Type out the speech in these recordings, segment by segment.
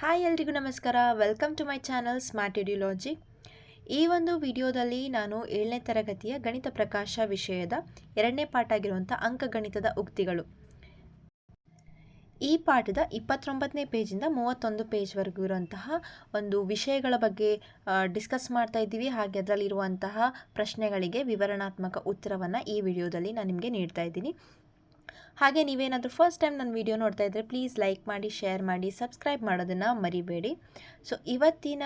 Hi ಎಲ್ರಿಗೂ ನಮಸ್ಕಾರ. Welcome to my channel Smart Edulogy. ಈ ಒಂದು ವಿಡಿಯೋದಲ್ಲಿ ನಾನು 7ನೇ ತರಗತಿಯ ಗಣಿತ ಪ್ರಕಾಶ ವಿಷಯದ 2ನೇ ಪಾಠ ಆಗಿರುವಂಥ ಅಂಕಗಣಿತದ ಉಕ್ತಿಗಳು, ಈ ಪಾಠದ 29ನೇ ಪೇಜಿಂದ 31 ಪೇಜ್ವರೆಗೂ ಇರುವಂತಹ ಒಂದು ವಿಷಯಗಳ ಬಗ್ಗೆ ಡಿಸ್ಕಸ್ ಮಾಡ್ತಾ ಇದ್ದೀವಿ. ಹಾಗೆ ಅದರಲ್ಲಿರುವಂತಹ ಪ್ರಶ್ನೆಗಳಿಗೆ ವಿವರಣಾತ್ಮಕ ಉತ್ತರವನ್ನು ಈ ವಿಡಿಯೋದಲ್ಲಿ ನಾನು ನಿಮಗೆ ನೀಡ್ತಾ ಇದ್ದೀನಿ. ಹಾಗೆ ನೀವೇನಾದರೂ ಫಸ್ಟ್ ಟೈಮ್ ನನ್ನ ವಿಡಿಯೋ ನೋಡ್ತಾ ಇದ್ದರೆ ಪ್ಲೀಸ್ ಲೈಕ್ ಮಾಡಿ, ಶೇರ್ ಮಾಡಿ, ಸಬ್ಸ್ಕ್ರೈಬ್ ಮಾಡೋದನ್ನು ಮರಿಬೇಡಿ. ಸೊ ಇವತ್ತಿನ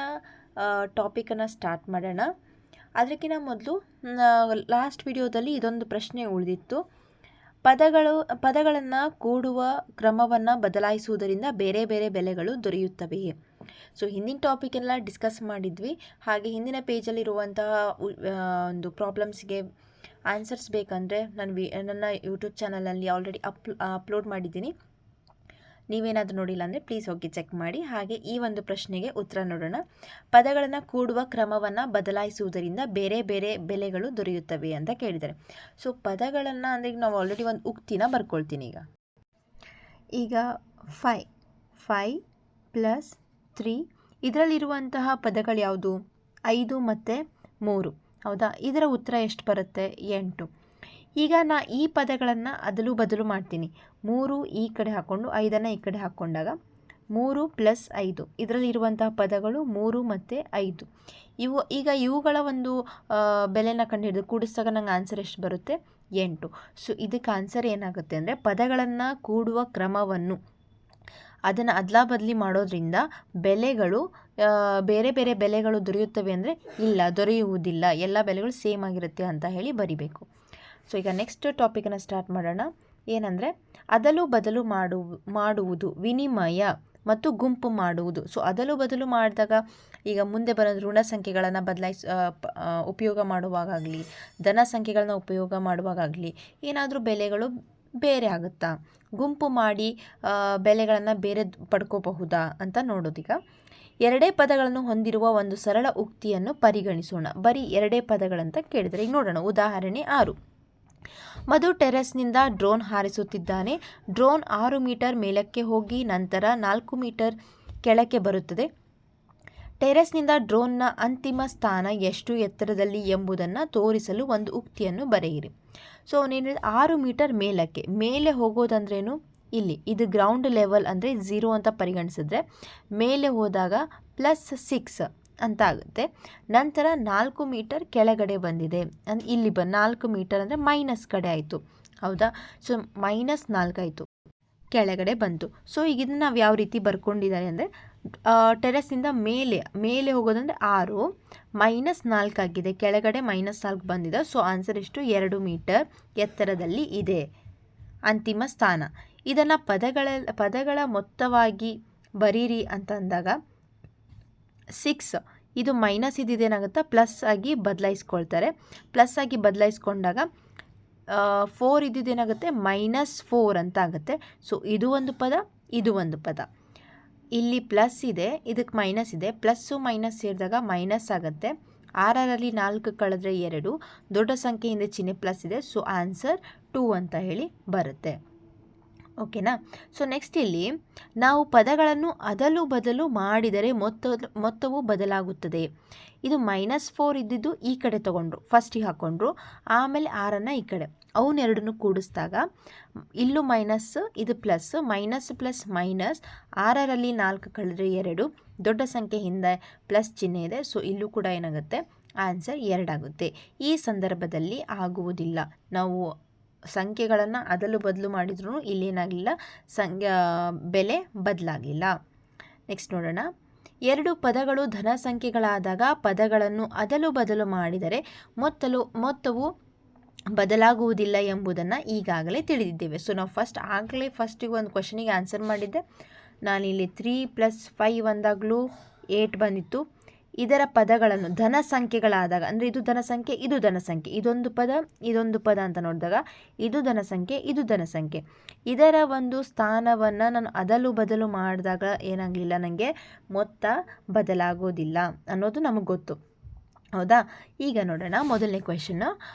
ಟಾಪಿಕನ್ನು ಸ್ಟಾರ್ಟ್ ಮಾಡೋಣ. ಅದಕ್ಕಿಂತ ಮೊದಲು ಲಾಸ್ಟ್ ವಿಡಿಯೋದಲ್ಲಿ ಇದೊಂದು ಪ್ರಶ್ನೆ ಉಳಿದಿತ್ತು. ಪದಗಳನ್ನು ಕೂಡುವ ಕ್ರಮವನ್ನು ಬದಲಾಯಿಸುವುದರಿಂದ ಬೇರೆ ಬೇರೆ ಬೆಲೆಗಳು ದೊರೆಯುತ್ತವೆಯೇ? ಸೊ ಹಿಂದಿನ ಟಾಪಿಕೆಲ್ಲ ಡಿಸ್ಕಸ್ ಮಾಡಿದ್ವಿ. ಹಾಗೆ ಹಿಂದಿನ ಪೇಜಲ್ಲಿರುವಂತಹ ಒಂದು ಪ್ರಾಬ್ಲಮ್ಸ್ಗೆ ಆನ್ಸರ್ಸ್ ಬೇಕಂದರೆ ನನ್ನ ಯೂಟ್ಯೂಬ್ ಚಾನಲಲ್ಲಿ ಆಲ್ರೆಡಿ ಅಪ್ಲೋಡ್ ಮಾಡಿದ್ದೀನಿ. ನೀವೇನಾದರೂ ನೋಡಿಲ್ಲ ಅಂದರೆ ಪ್ಲೀಸ್ ಹೋಗಿ ಚೆಕ್ ಮಾಡಿ. ಹಾಗೆ ಈ ಒಂದು ಪ್ರಶ್ನೆಗೆ ಉತ್ತರ ನೋಡೋಣ. ಪದಗಳನ್ನು ಕೂಡುವ ಕ್ರಮವನ್ನು ಬದಲಾಯಿಸುವುದರಿಂದ ಬೇರೆ ಬೇರೆ ಬೆಲೆಗಳು ದೊರೆಯುತ್ತವೆ ಅಂತ ಕೇಳಿದ್ದಾರೆ. ಸೊ ಪದಗಳನ್ನು ಅಂದರೆ ನಾವು ಆಲ್ರೆಡಿ ಒಂದು ಉಕ್ತಿನ ಬರ್ಕೊಳ್ತೀನಿ. ಈಗ 5 + 3 ಇದರಲ್ಲಿರುವಂತಹ ಪದಗಳು ಯಾವುದು? 5 ಮತ್ತು 3, ಹೌದಾ? ಇದರ ಉತ್ತರ ಎಷ್ಟು ಬರುತ್ತೆ? 8. ಈಗ ಈ ಪದಗಳನ್ನು ಅದಲು ಬದಲು ಮಾಡ್ತೀನಿ. 3 ಈ ಕಡೆ ಹಾಕ್ಕೊಂಡು 5 ಈ ಕಡೆ ಹಾಕ್ಕೊಂಡಾಗ 3 + 5 ಇದರಲ್ಲಿರುವಂತಹ ಪದಗಳು 3 ಮತ್ತು 5. ಇವುಗಳ ಒಂದು ಬೆಲೆನ ಕಂಡುಹಿಡಿದು ಕೂಡಿಸಿದಾಗ ನಂಗೆ ಆನ್ಸರ್ ಎಷ್ಟು ಬರುತ್ತೆ? 8. ಸೊ ಇದಕ್ಕೆ ಆನ್ಸರ್ ಏನಾಗುತ್ತೆ ಅಂದರೆ, ಪದಗಳನ್ನು ಕೂಡುವ ಕ್ರಮವನ್ನು ಅದನ್ನು ಅದಲಾ ಬದಲಿ ಮಾಡೋದ್ರಿಂದ ಬೆಲೆಗಳು ಬೇರೆ ಬೇರೆ ಬೆಲೆಗಳು ದೊರೆಯುತ್ತವೆ ಅಂದರೆ ಇಲ್ಲ, ದೊರೆಯುವುದಿಲ್ಲ, ಎಲ್ಲ ಬೆಲೆಗಳು ಸೇಮ್ ಆಗಿರುತ್ತೆ ಅಂತ ಹೇಳಿ ಬರಿಬೇಕು. ಸೊ ಈಗ ನೆಕ್ಸ್ಟ್ ಟಾಪಿಕನ್ನು ಸ್ಟಾರ್ಟ್ ಮಾಡೋಣ. ಏನಂದರೆ ಅದಲು ಬದಲು ಮಾಡುವುದು, ವಿನಿಮಯ ಮತ್ತು ಗುಂಪು ಮಾಡುವುದು. ಸೊ ಅದಲು ಬದಲು ಮಾಡಿದಾಗ ಈಗ ಮುಂದೆ ಬರೋದು ಋಣ ಸಂಖ್ಯೆಗಳನ್ನು ಉಪಯೋಗ ಮಾಡುವಾಗಲಿ, ಧನ ಸಂಖ್ಯೆಗಳನ್ನ ಉಪಯೋಗ ಮಾಡುವಾಗಲಿ ಏನಾದರೂ ಬೆಲೆಗಳು ಬೇರೆ ಆಗುತ್ತಾ? ಗುಂಪು ಮಾಡಿ ಬೆಲೆಗಳನ್ನು ಬೇರೆ ಪಡ್ಕೋಬಹುದಾ ಅಂತ ನೋಡೋದೀಗ. ಎರಡೇ ಪದಗಳನ್ನು ಹೊಂದಿರುವ ಒಂದು ಸರಳ ಉಕ್ತಿಯನ್ನು ಪರಿಗಣಿಸೋಣ. ಬರೀ ಎರಡೇ ಪದಗಳಂತ ಕೇಳಿದರೆ ಈಗ ನೋಡೋಣ. ಉದಾಹರಣೆ 6. ಮಧು ಟೆರೆಸ್ನಿಂದ ಡ್ರೋನ್ ಹಾರಿಸುತ್ತಿದ್ದಾನೆ. ಡ್ರೋನ್ 6 ಮೀಟರ್ ಮೇಲಕ್ಕೆ ಹೋಗಿ ನಂತರ 4 ಮೀಟರ್ ಕೆಳಕ್ಕೆ ಬರುತ್ತದೆ. ಟೆರೆಸ್ನಿಂದ ಡ್ರೋನ್ನ ಅಂತಿಮ ಸ್ಥಾನ ಎಷ್ಟು ಎತ್ತರದಲ್ಲಿ ಎಂಬುದನ್ನು ತೋರಿಸಲು ಒಂದು ಉಕ್ತಿಯನ್ನು ಬರೆಯಿರಿ. ಸೊ ನೀನು 6 ಮೀಟರ್ ಮೇಲೆ ಹೋಗೋದಂದ್ರೇನು? ಇದು ಗ್ರೌಂಡ್ ಲೆವೆಲ್ ಅಂದರೆ 0 ಅಂತ ಪರಿಗಣಿಸಿದ್ರೆ ಮೇಲೆ ಹೋದಾಗ +6 ಅಂತ ಆಗುತ್ತೆ. ನಂತರ 4 ಮೀಟರ್ ಕೆಳಗಡೆ ಬಂದಿದೆ. ಇಲ್ಲಿ 4 ಮೀಟರ್ ಅಂದರೆ ಮೈನಸ್ ಕಡೆ ಆಯಿತು, ಹೌದಾ? ಸೊ -4 ಆಯಿತು, ಕೆಳಗಡೆ ಬಂತು. ಸೊ ಈಗ ಇದನ್ನು ನಾವು ಯಾವ ರೀತಿ ಬರ್ಕೊಂಡಿದ್ದಾರೆ ಅಂದರೆ, ಟೆರೆಸ್ನಿಂದ ಮೇಲೆ ಹೋಗೋದಂದರೆ 6 -4 ಆಗಿದೆ, ಕೆಳಗಡೆ -4 ಬಂದಿದೆ. ಸೊ ಆನ್ಸರ್ ಎಷ್ಟು? 2 ಮೀಟರ್ ಎತ್ತರದಲ್ಲಿ ಇದೆ ಅಂತಿಮ ಸ್ಥಾನ. ಇದನ್ನು ಪದಗಳ ಮೊತ್ತವಾಗಿ ಬರೀರಿ ಅಂತ ಅಂದಾಗ 6 ಇದು ಮೈನಸ್ ಇದೇನಾಗುತ್ತೆ ಪ್ಲಸ್ ಆಗಿ ಬದಲಾಯಿಸ್ಕೊಳ್ತಾರೆ. ಪ್ಲಸ್ ಆಗಿ ಬದಲಾಯಿಸ್ಕೊಂಡಾಗ 4 ಇದ್ದೇನಾಗುತ್ತೆ -4 ಅಂತ ಆಗುತ್ತೆ. ಸೊ ಇದು ಒಂದು ಪದ, ಇದು ಒಂದು ಪದ. ಇಲ್ಲಿ ಪ್ಲಸ್ ಇದೆ, ಇದಕ್ಕೆ ಮೈನಸ್ ಇದೆ. ಪ್ಲಸ್ಸು ಮೈನಸ್ ಸೇರಿದಾಗ ಮೈನಸ್ ಆಗುತ್ತೆ. 6ರಲ್ಲಿ 4 ಕಳೆದ್ರೆ 2, ದೊಡ್ಡ ಸಂಖ್ಯೆ ಹಿಂದೆ ಚಿಹ್ನೆ ಪ್ಲಸ್ ಇದೆ. ಸೊ ಆನ್ಸರ್ 2 ಅಂತ ಹೇಳಿ ಬರುತ್ತೆ. ಓಕೆನಾ? ಸೊ ನೆಕ್ಸ್ಟ್ ಇಲ್ಲಿ ನಾವು ಪದಗಳನ್ನು ಅದಲು ಬದಲು ಮಾಡಿದರೆ ಮೊತ್ತವು ಬದಲಾಗುತ್ತದೆ. ಇದು -4 ಇದ್ದಿದ್ದು ಈ ಕಡೆ ತೊಗೊಂಡ್ರು, ಫಸ್ಟಿಗೆ ಹಾಕ್ಕೊಂಡ್ರು. ಆಮೇಲೆ 6 ಈ ಕಡೆ, ಅವನ್ನೆರಡನ್ನು ಕೂಡಿಸಿದಾಗ ಇಲ್ಲೂ ಮೈನಸ್, ಇದು ಪ್ಲಸ್, ಮೈನಸ್ ಪ್ಲಸ್ ಮೈನಸ್. 6ರಲ್ಲಿ 4 ಕಳೆದ್ರೆ 2, ದೊಡ್ಡ ಸಂಖ್ಯೆ ಹಿಂದೆ ಪ್ಲಸ್ ಚಿಹ್ನೆ ಇದೆ. ಸೊ ಇಲ್ಲೂ ಕೂಡ ಏನಾಗುತ್ತೆ? ಆನ್ಸರ್ 2 ಆಗುತ್ತೆ. ಈ ಸಂದರ್ಭದಲ್ಲಿ ಆಗುವುದಿಲ್ಲ. ನಾವು ಸಂಖ್ಯೆಗಳನ್ನು ಅದಲು ಬದಲು ಮಾಡಿದ್ರೂ ಇಲ್ಲೇನಾಗಲಿಲ್ಲ, ಬೆಲೆ ಬದಲಾಗಲಿಲ್ಲ. ನೆಕ್ಸ್ಟ್ ನೋಡೋಣ. 2 ಪದಗಳು ಧನ ಸಂಖ್ಯೆಗಳಾದಾಗ ಪದಗಳನ್ನು ಅದಲು ಬದಲು ಮಾಡಿದರೆ ಮೊತ್ತವು ಬದಲಾಗುವುದಿಲ್ಲ ಎಂಬುದನ್ನು ಈಗಾಗಲೇ ತಿಳಿದಿದ್ದೇವೆ. ಸೊ ನಾವು ಫಸ್ಟಿಗೆ ಒಂದು ಕ್ವಶನಿಗೆ ಆನ್ಸರ್ ಮಾಡಿದ್ದೆ. ನಾನಿಲ್ಲಿ 3 + 5 ಅಂದಾಗಲೂ 8 ಬಂದಿತ್ತು. ಇದರ ಪದಗಳನ್ನು ಧನ ಸಂಖ್ಯೆಗಳಾದಾಗ ಅಂದರೆ ಇದು ಧನ ಸಂಖ್ಯೆ, ಇದು ಧನ ಸಂಖ್ಯೆ, ಇದೊಂದು ಪದ ಅಂತ ನೋಡಿದಾಗ ಇದು ಧನ ಸಂಖ್ಯೆ, ಇದು ಧನ ಸಂಖ್ಯೆ. ಇದರ ಒಂದು ಸ್ಥಾನವನ್ನು ನಾನು ಅದಲು ಬದಲು ಮಾಡಿದಾಗ ಏನಾಗಲಿಲ್ಲ, ನನಗೆ ಮೊತ್ತ ಬದಲಾಗೋದಿಲ್ಲ ಅನ್ನೋದು ನಮಗೆ ಗೊತ್ತು, ಹೌದಾ? ಈಗ ನೋಡೋಣ ಮೊದಲನೇ ಕ್ವೆಶನ್.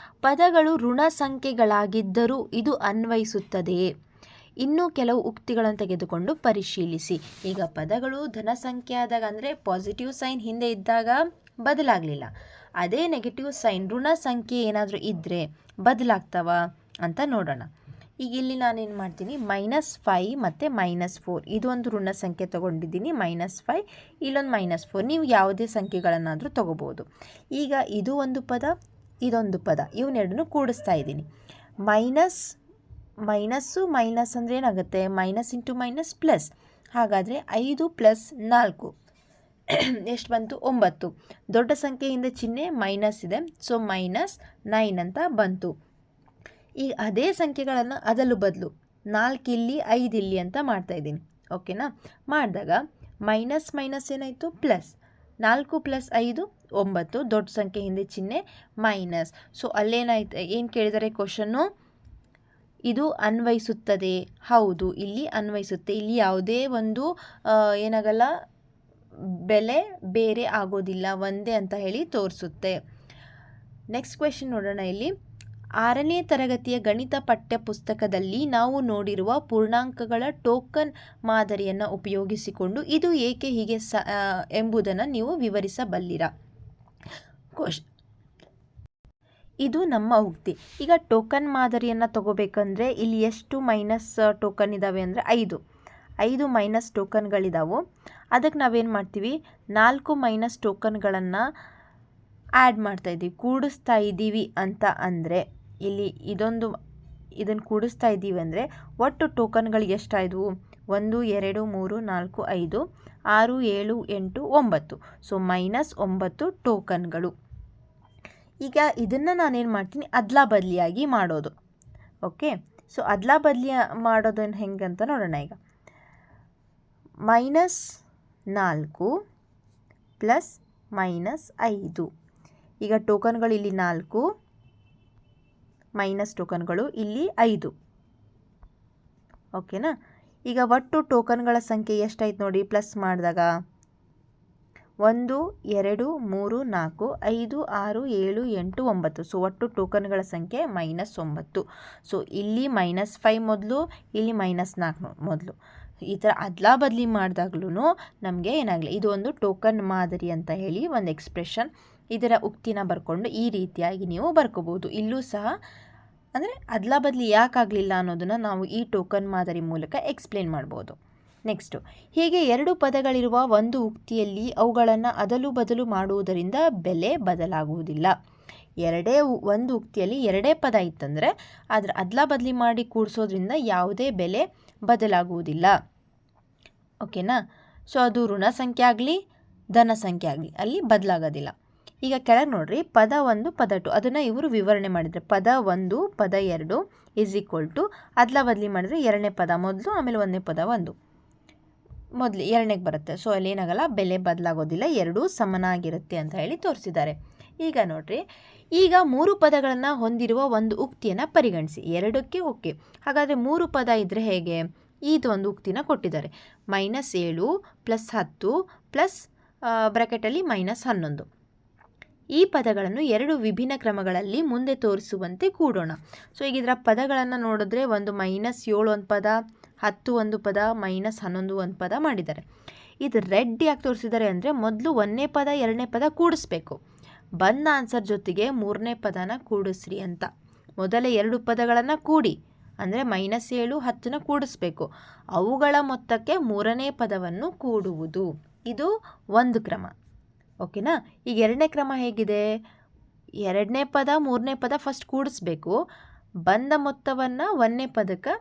ಪದಗಳು ಋಣ ಸಂಖ್ಯೆಗಳಾಗಿದ್ದರೂ ಇದು ಅನ್ವಯಿಸುತ್ತದೆಯೇ? ಇನ್ನೂ ಕೆಲವು ಉಕ್ತಿಗಳನ್ನು ತೆಗೆದುಕೊಂಡು ಪರಿಶೀಲಿಸಿ. ಈಗ ಪದಗಳು ಧನ ಸಂಖ್ಯೆ ಆದಾಗ ಅಂದರೆ ಪಾಸಿಟಿವ್ ಸೈನ್ ಹಿಂದೆ ಇದ್ದಾಗ ಬದಲಾಗಲಿಲ್ಲ. ಅದೇ ನೆಗೆಟಿವ್ ಸೈನ್ ಋಣ ಸಂಖ್ಯೆ ಏನಾದರೂ ಇದ್ದರೆ ಬದಲಾಗ್ತವ ಅಂತ ನೋಡೋಣ. ಈಗ ಇಲ್ಲಿ ನಾನೇನು ಮಾಡ್ತೀನಿ, -5 ಮತ್ತು -4 ಇದೊಂದು ಋಣ ಸಂಖ್ಯೆ ತೊಗೊಂಡಿದ್ದೀನಿ, -5 ಇಲ್ಲೊಂದು -4. ನೀವು ಯಾವುದೇ ಸಂಖ್ಯೆಗಳನ್ನಾದರೂ ತೊಗೋಬೋದು. ಈಗ ಇದು ಒಂದು ಪದ, ಇದೊಂದು ಪದ, ಇವನ್ನೆರಡನ್ನೂ ಕೂಡಿಸ್ತಾ ಇದ್ದೀನಿ. ಮೈನಸ್ಸು ಮೈನಸ್ ಅಂದರೆ ಏನಾಗುತ್ತೆ, ಮೈನಸ್ ಇಂಟು ಮೈನಸ್ ಪ್ಲಸ್. ಹಾಗಾದರೆ 5 + 4 ಎಷ್ಟು ಬಂತು, 9. ದೊಡ್ಡ ಸಂಖ್ಯೆಯಿಂದ ಚಿಹ್ನೆ ಮೈನಸ್ ಇದೆ, ಸೊ -9 ಅಂತ ಬಂತು. ಈಗ ಅದೇ ಸಂಖ್ಯೆಗಳನ್ನು ಅದಲು ಬದಲು 4 ಇಲ್ಲಿ 5 ಇಲ್ಲಿ ಅಂತ ಮಾಡ್ತಾಯಿದ್ದೀನಿ. ಓಕೆನಾ? ಮಾಡಿದಾಗ ಮೈನಸ್ ಏನಾಯಿತು, ಪ್ಲಸ್. 4 + 5 9, ದೊಡ್ಡ ಸಂಖ್ಯೆ ಹಿಂದೆ ಚಿಹ್ನೆ ಮೈನಸ್. ಸೊ ಅಲ್ಲೇನಾಯ್ತು, ಏನು ಕೇಳಿದರೆ ಕ್ವಶನ್ನು, ಇದು ಅನ್ವಯಿಸುತ್ತದೆ. ಹೌದು, ಇಲ್ಲಿ ಅನ್ವಯಿಸುತ್ತೆ. ಇಲ್ಲಿ ಯಾವುದೇ ಒಂದು ಏನಾಗಲ್ಲ, ಬೆಲೆ ಬೇರೆ ಆಗೋದಿಲ್ಲ, ಒಂದೇ ಅಂತ ಹೇಳಿ ತೋರಿಸುತ್ತೆ. ನೆಕ್ಸ್ಟ್ ಕ್ವೆಶನ್ ನೋಡೋಣ. ಇಲ್ಲಿ 6ನೇ ತರಗತಿಯ ಗಣಿತ ಪಠ್ಯ ಪುಸ್ತಕದಲ್ಲಿ ನಾವು ನೋಡಿರುವ ಪೂರ್ಣಾಂಕಗಳ ಟೋಕನ್ ಮಾದರಿಯನ್ನು ಉಪಯೋಗಿಸಿಕೊಂಡು ಇದು ಏಕೆ ಹೀಗೆ ಎಂಬುದನ್ನು ನೀವು ವಿವರಿಸಬಲ್ಲಿರಾ? ಇದು ನಮ್ಮ ಉಕ್ತಿ. ಈಗ ಟೋಕನ್ ಮಾದರಿಯನ್ನು ತಗೋಬೇಕಂದ್ರೆ ಇಲ್ಲಿ ಎಷ್ಟು ಮೈನಸ್ ಟೋಕನ್ ಇದ್ದಾವೆ ಅಂದರೆ 5 ಮೈನಸ್ ಟೋಕನ್ಗಳಿದ್ದಾವೆ. ಅದಕ್ಕೆ ನಾವೇನು ಮಾಡ್ತೀವಿ, 4 ಮೈನಸ್ ಟೋಕನ್ಗಳನ್ನು ಆ್ಯಡ್ ಮಾಡ್ತಾಯಿದ್ದೀವಿ, ಕೂಡಿಸ್ತಾ ಇದ್ದೀವಿ ಅಂತ ಅಂದರೆ ಇಲ್ಲಿ ಇದನ್ನು ಕೂಡಿಸ್ತಾ ಇದ್ದೀವಿ ಅಂದರೆ ಒಟ್ಟು ಟೋಕನ್ಗಳು ಎಷ್ಟಾಯಿತು, 1 2 3 4 5 6 7 8 9. ಸೊ -9 ಟೋಕನ್ಗಳು. ಈಗ ಇದನ್ನು ನಾನೇನು ಮಾಡ್ತೀನಿ, ಅದ್ಲಾ ಬದಲಿಯಾಗಿ ಮಾಡೋದು. ಓಕೆ, ಸೊ ಅದ್ಲಾ ಬದಲಿ ಮಾಡೋದನ್ನು ಹೆಂಗೆ ಅಂತ ನೋಡೋಣ. ಈಗ -4 + -5. ಈಗ ಟೋಕನ್ಗಳು ಇಲ್ಲಿ 4, ಮೈನಸ್ ಟೋಕನ್ಗಳು ಇಲ್ಲಿ 5. ಓಕೆನಾ? ಈಗ ಒಟ್ಟು ಟೋಕನ್ಗಳ ಸಂಖ್ಯೆ ಎಷ್ಟಾಯ್ತು ನೋಡಿ, ಪ್ಲಸ್ ಮಾಡಿದಾಗ 1 2 3 4 5 6 7 8 9. ಸೊ ಒಟ್ಟು ಟೋಕನ್ಗಳ ಸಂಖ್ಯೆ -9. ಸೊ ಇಲ್ಲಿ -5 ಮೊದಲು, ಇಲ್ಲಿ -4 ಮೊದಲು. ಈ ಥರ ಅದ್ಲಾ ಬದಲಿ ಮಾಡಿದಾಗ್ಲೂ ನಮಗೆ ಏನಾಗಲಿ, ಇದು ಒಂದು ಟೋಕನ್ ಮಾದರಿ ಅಂತ ಹೇಳಿ ಒಂದು ಎಕ್ಸ್ಪ್ರೆಷನ್. ಇದರ ಉಕ್ತಿನ ಬರ್ಕೊಂಡು ಈ ರೀತಿಯಾಗಿ ನೀವು ಬರ್ಕೋಬೋದು. ಇಲ್ಲೂ ಸಹ ಅಂದರೆ ಅದ್ಲಾ ಬದಲಿ ಯಾಕಾಗಲಿಲ್ಲ ಅನ್ನೋದನ್ನು ನಾವು ಈ ಟೋಕನ್ ಮಾದರಿ ಮೂಲಕ ಎಕ್ಸ್ಪ್ಲೇನ್ ಮಾಡ್ಬೋದು. ನೆಕ್ಸ್ಟು, ಹೀಗೆ 2 ಪದಗಳಿರುವ ಒಂದು ಉಕ್ತಿಯಲ್ಲಿ ಅವುಗಳನ್ನು ಅದಲು ಬದಲು ಮಾಡುವುದರಿಂದ ಬೆಲೆ ಬದಲಾಗುವುದಿಲ್ಲ. ಒಂದು ಉಕ್ತಿಯಲ್ಲಿ 2 ಪದ ಇತ್ತಂದರೆ ಅದರ ಅದ್ಲಾ ಬದಲಿ ಮಾಡಿ ಕೂಡಿಸೋದ್ರಿಂದ ಯಾವುದೇ ಬೆಲೆ ಬದಲಾಗುವುದಿಲ್ಲ. ಓಕೆನಾ? ಸೊ ಅದು ಋಣ ಸಂಖ್ಯೆ ಆಗಲಿ ಧನ ಸಂಖ್ಯೆ ಆಗಲಿ ಅಲ್ಲಿ ಬದಲಾಗೋದಿಲ್ಲ. ಈಗ ಕೆಳಗೆ ನೋಡ್ರಿ, ಪದ 1 ಪದ 2 ಅದನ್ನು ಇವರು ವಿವರಣೆ ಮಾಡಿದರೆ ಪದ 1 ಪದ 2 = ಅದ್ಲಾ ಬದಲಿ ಮಾಡಿದರೆ 2ನೇ ಪದ ಮೊದಲು, ಆಮೇಲೆ 1ನೇ ಪದ 1 ಮೊದಲು 2ನೇಗೆ ಬರುತ್ತೆ. ಸೊ ಅಲ್ಲಿ ಏನಾಗಲ್ಲ, ಬೆಲೆ ಬದಲಾಗೋದಿಲ್ಲ, ಎರಡೂ ಸಮನಾಗಿರುತ್ತೆ ಅಂತ ಹೇಳಿ ತೋರಿಸಿದ್ದಾರೆ. ಈಗ ನೋಡ್ರಿ, ಈಗ 3 ಪದಗಳನ್ನು ಹೊಂದಿರುವ ಒಂದು ಉಕ್ತಿಯನ್ನು ಪರಿಗಣಿಸಿ. 2ಕ್ಕೆ ಓಕೆ. ಹಾಗಾದರೆ 3 ಪದ ಇದ್ದರೆ ಹೇಗೆ? ಇದು ಒಂದು ಉಕ್ತಿನ ಕೊಟ್ಟಿದ್ದಾರೆ, -7 + 10 ಪ್ಲಸ್ ಬ್ರ್ಯಾಕೆಟಲ್ಲಿ -11. ಈ ಪದಗಳನ್ನು 2 ವಿಭಿನ್ನ ಕ್ರಮಗಳಲ್ಲಿ ಮುಂದೆ ತೋರಿಸುವಂತೆ ಕೂಡೋಣ. ಸೊ ಈಗ ಇದರ ಪದಗಳನ್ನು ನೋಡಿದ್ರೆ ಒಂದು -7 ಒಂದು ಪದ, 10 ಒಂದು ಪದ, -11 ಒಂದು ಪದ ಮಾಡಿದ್ದಾರೆ. ಇದು ರೆಡ್ ಯಾಕೆ ತೋರಿಸಿದ್ದಾರೆ ಅಂದರೆ ಮೊದಲು 1ನೇ ಪದ 2ನೇ ಪದ ಕೂಡಿಸ್ಬೇಕು, ಬಂದ ಆನ್ಸರ್ ಜೊತೆಗೆ 3ನೇ ಪದನ ಕೂಡಿಸ್ರಿ ಅಂತ. ಮೊದಲ 2 ಪದಗಳನ್ನು ಕೂಡಿ ಅಂದರೆ -7 10ನ ಕೂಡಿಸ್ಬೇಕು, ಅವುಗಳ ಮೊತ್ತಕ್ಕೆ 3ನೇ ಪದವನ್ನು ಕೂಡುವುದು. ಇದು ಒಂದು ಕ್ರಮ. ಓಕೆನಾ? ಈಗ 2ನೇ ಕ್ರಮ ಹೇಗಿದೆ, 2ನೇ ಪದ 3ನೇ ಪದ ಫಸ್ಟ್ ಕೂಡಿಸ್ಬೇಕು, ಬಂದ ಮೊತ್ತವನ್ನು 1ನೇ ಪದಕ್ಕೆ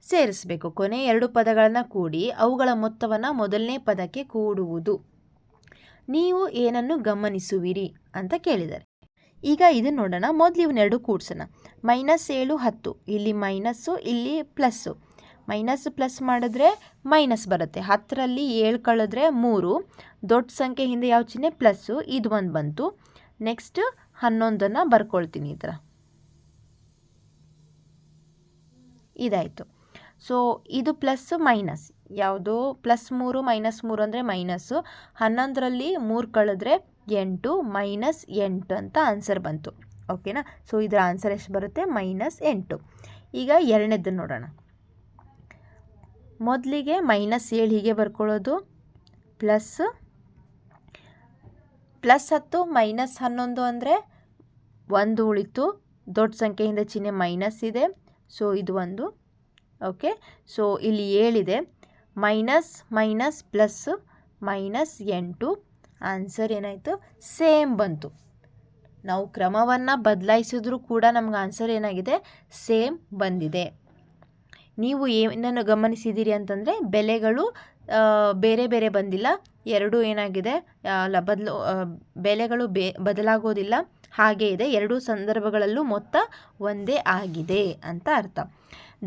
ಸೇರಿಸಬೇಕು, ಕೊನೆ 2 ಪದಗಳನ್ನು ಕೂಡಿ ಅವುಗಳ ಮೊತ್ತವನ್ನು ಮೊದಲನೇ ಪದಕ್ಕೆ ಕೂಡುವುದು. ನೀವು ಏನನ್ನು ಗಮನಿಸುವಿರಿ ಅಂತ ಕೇಳಿದ್ದಾರೆ. ಈಗ ಇದನ್ನು ನೋಡೋಣ. ಮೊದಲು ಇವನ್ನೆರಡು ಕೂಡ್ಸೋಣ. -7 10, ಇಲ್ಲಿ ಮೈನಸ್ಸು ಇಲ್ಲಿ ಪ್ಲಸ್ಸು, ಮೈನಸ್ ಪ್ಲಸ್ ಮಾಡಿದ್ರೆ ಮೈನಸ್ ಬರುತ್ತೆ. 10ರಲ್ಲಿ 7 ಕಳೆದ್ರೆ 3, ದೊಡ್ಡ ಸಂಖ್ಯೆ ಹಿಂದೆ ಯಾವ ಚಿಹ್ನೆ ಪ್ಲಸ್ಸು, ಇದು ಒಂದು ಬಂತು. ನೆಕ್ಸ್ಟ್ 11ನ್ನು ಬರ್ಕೊಳ್ತೀನಿ ಈ ಥರ, ಇದಾಯಿತು. ಸೊ ಇದು ಪ್ಲಸ್ ಮೈನಸ್, ಯಾವುದು +3 -3 ಅಂದರೆ ಮೈನಸ್ಸು. 11ರಲ್ಲಿ 3 ಕಳೆದ್ರೆ 8, -8 ಅಂತ ಆನ್ಸರ್ ಬಂತು. ಓಕೆನಾ? ಸೊ ಇದರ ಆನ್ಸರ್ ಎಷ್ಟು ಬರುತ್ತೆ, -8. ಈಗ ಎರಡನೇದನ್ನು ನೋಡೋಣ. ಮೊದಲಿಗೆ -7 ಹೀಗೆ ಬರ್ಕೊಳ್ಳೋದು, ಪ್ಲಸ್ 10 -11 ಅಂದರೆ 1 ಉಳಿತು, ದೊಡ್ಡ ಸಂಖ್ಯೆಯಿಂದ ಚಿಹ್ನೆ ಮೈನಸ್ ಇದೆ, ಸೊ ಇದು ಒಂದು. ಓಕೆ, ಸೊ ಇಲ್ಲಿ 7 ಇದೆ, ಮೈನಸ್ ಮೈನಸ್ ಪ್ಲಸ್ -8. ಆನ್ಸರ್ ಏನಾಯಿತು? ಸೇಮ್ ಬಂತು. ನಾವು ಕ್ರಮವನ್ನು ಬದಲಾಯಿಸಿದ್ರೂ ಕೂಡ ನಮ್ಗೆ ಆನ್ಸರ್ ಏನಾಗಿದೆ? ಸೇಮ್ ಬಂದಿದೆ. ನೀವು ಏನನ್ನು ಗಮನಿಸಿದ್ದೀರಿ ಅಂತಂದರೆ ಬೆಲೆಗಳು ಬೇರೆ ಬೇರೆ ಬಂದಿಲ್ಲ, ಎರಡೂ ಏನಾಗಿದೆ ಬೆಲೆಗಳು ಬದಲಾಗೋದಿಲ್ಲ, ಹಾಗೇ ಇದೆ. ಎರಡೂ ಸಂದರ್ಭಗಳಲ್ಲೂ ಮೊತ್ತ ಒಂದೇ ಆಗಿದೆ ಅಂತ ಅರ್ಥ.